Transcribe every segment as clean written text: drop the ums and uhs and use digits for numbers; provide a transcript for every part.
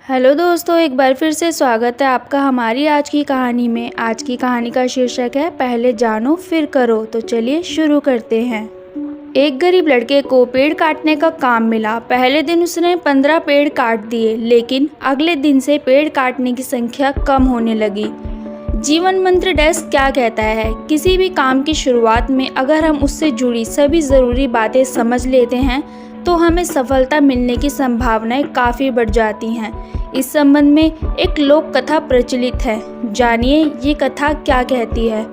Hello दोस्तों, एक बार फिर से स्वागत है आपका हमारी आज की कहानी में। आज की कहानी का शीर्षक है पहले जानो फिर करो। तो चलिए शुरू करते हैं। एक गरीब लड़के को पेड़ काटने का काम मिला। पहले दिन उसने 15 पेड़ काट दिए, लेकिन अगले दिन से पेड़ काटने की संख्या कम होने लगी। जीवन मंत्र डेस्क क्या कहता है? किसी भी काम की शुरुआत में अगर हम उससे जुड़ी सभी ज़रूरी बातें समझ लेते हैं तो हमें सफलता मिलने की संभावनाएं काफ़ी बढ़ जाती हैं। इस संबंध में एक लोक कथा प्रचलित है। जानिए ये कथा क्या कहती है।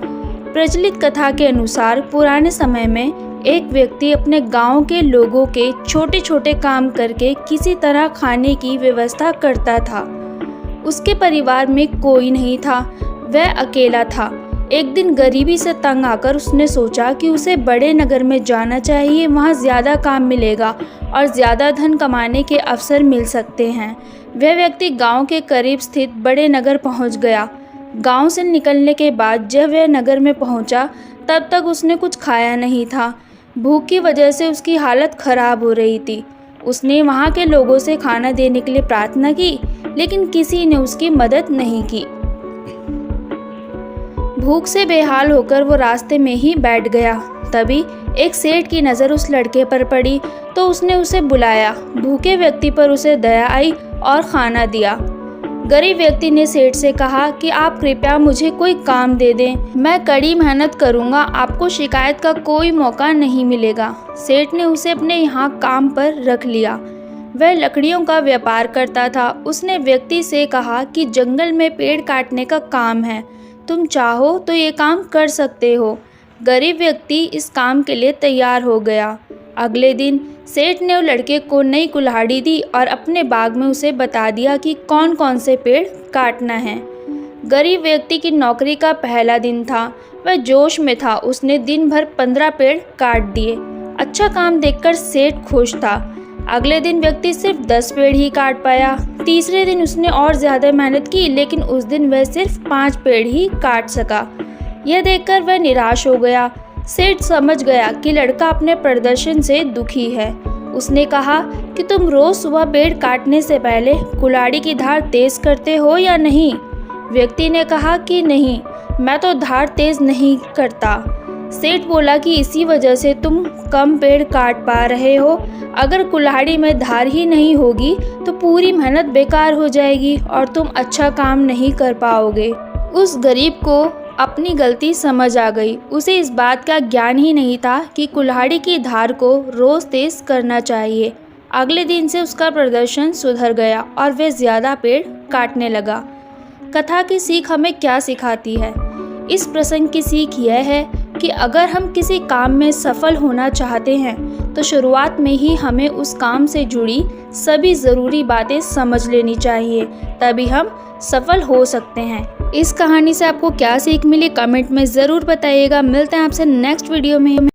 प्रचलित कथा के अनुसार पुराने समय में एक व्यक्ति अपने गांव के लोगों के छोटे छोटे काम करके किसी तरह खाने की व्यवस्था करता था। उसके परिवार में कोई नहीं था, वह अकेला था। एक दिन गरीबी से तंग आकर उसने सोचा कि उसे बड़े नगर में जाना चाहिए, वहाँ ज़्यादा काम मिलेगा और ज़्यादा धन कमाने के अवसर मिल सकते हैं। वह व्यक्ति गांव के करीब स्थित बड़े नगर पहुंच गया। गांव से निकलने के बाद जब वह नगर में पहुंचा तब तक उसने कुछ खाया नहीं था। भूख की वजह से उसकी हालत खराब हो रही थी। उसने वहां के लोगों से खाना देने के लिए प्रार्थना की, लेकिन किसी ने उसकी मदद नहीं की। भूख से बेहाल होकर वो रास्ते में ही बैठ गया। तभी एक सेठ की नज़र उस लड़के पर पड़ी तो उसने उसे बुलाया। भूखे व्यक्ति पर उसे दया आई और खाना दिया। गरीब व्यक्ति ने सेठ से कहा कि आप कृपया मुझे कोई काम दे दें, मैं कड़ी मेहनत करूंगा, आपको शिकायत का कोई मौका नहीं मिलेगा। सेठ ने उसे अपने यहाँ काम पर रख लिया। वह लकड़ियों का व्यापार करता था। उसने व्यक्ति से कहा कि जंगल में पेड़ काटने का काम है, तुम चाहो तो ये काम कर सकते हो। गरीब व्यक्ति इस काम के लिए तैयार हो गया। अगले दिन सेठ ने लड़के को नई कुल्हाड़ी दी और अपने बाग में उसे बता दिया कि कौन कौन से पेड़ काटना है। गरीब व्यक्ति की नौकरी का पहला दिन था। वह जोश में था। उसने दिन भर 15 पेड़ काट दिए। अच्छा काम देखकर सेठ खुश था। अगले दिन व्यक्ति सिर्फ 10 पेड़ ही काट पाया। तीसरे दिन उसने और ज़्यादा मेहनत की, लेकिन उस दिन वह सिर्फ 5 पेड़ ही काट सका। यह देखकर वह निराश हो गया। सेठ समझ गया कि लड़का अपने प्रदर्शन से दुखी है। उसने कहा कि तुम रोज सुबह पेड़ काटने से पहले कुल्हाड़ी की धार तेज करते हो या नहीं? व्यक्ति ने कहा कि नहीं, मैं तो धार तेज नहीं करता। सेठ बोला कि इसी वजह से तुम कम पेड़ काट पा रहे हो। अगर कुल्हाड़ी में धार ही नहीं होगी तो पूरी मेहनत बेकार हो जाएगी और तुम अच्छा काम नहीं कर पाओगे। उस गरीब को अपनी गलती समझ आ गई। उसे इस बात का ज्ञान ही नहीं था कि कुल्हाड़ी की धार को रोज तेज करना चाहिए। अगले दिन से उसका प्रदर्शन सुधर गया और वह ज़्यादा पेड़ काटने लगा। कथा की सीख हमें क्या सिखाती है? इस प्रसंग की सीख यह है कि अगर हम किसी काम में सफल होना चाहते हैं तो शुरुआत में ही हमें उस काम से जुड़ी सभी ज़रूरी बातें समझ लेनी चाहिए, तभी हम सफल हो सकते हैं। इस कहानी से आपको क्या सीख मिली कमेंट में ज़रूर बताइएगा। मिलते हैं आपसे नेक्स्ट वीडियो में।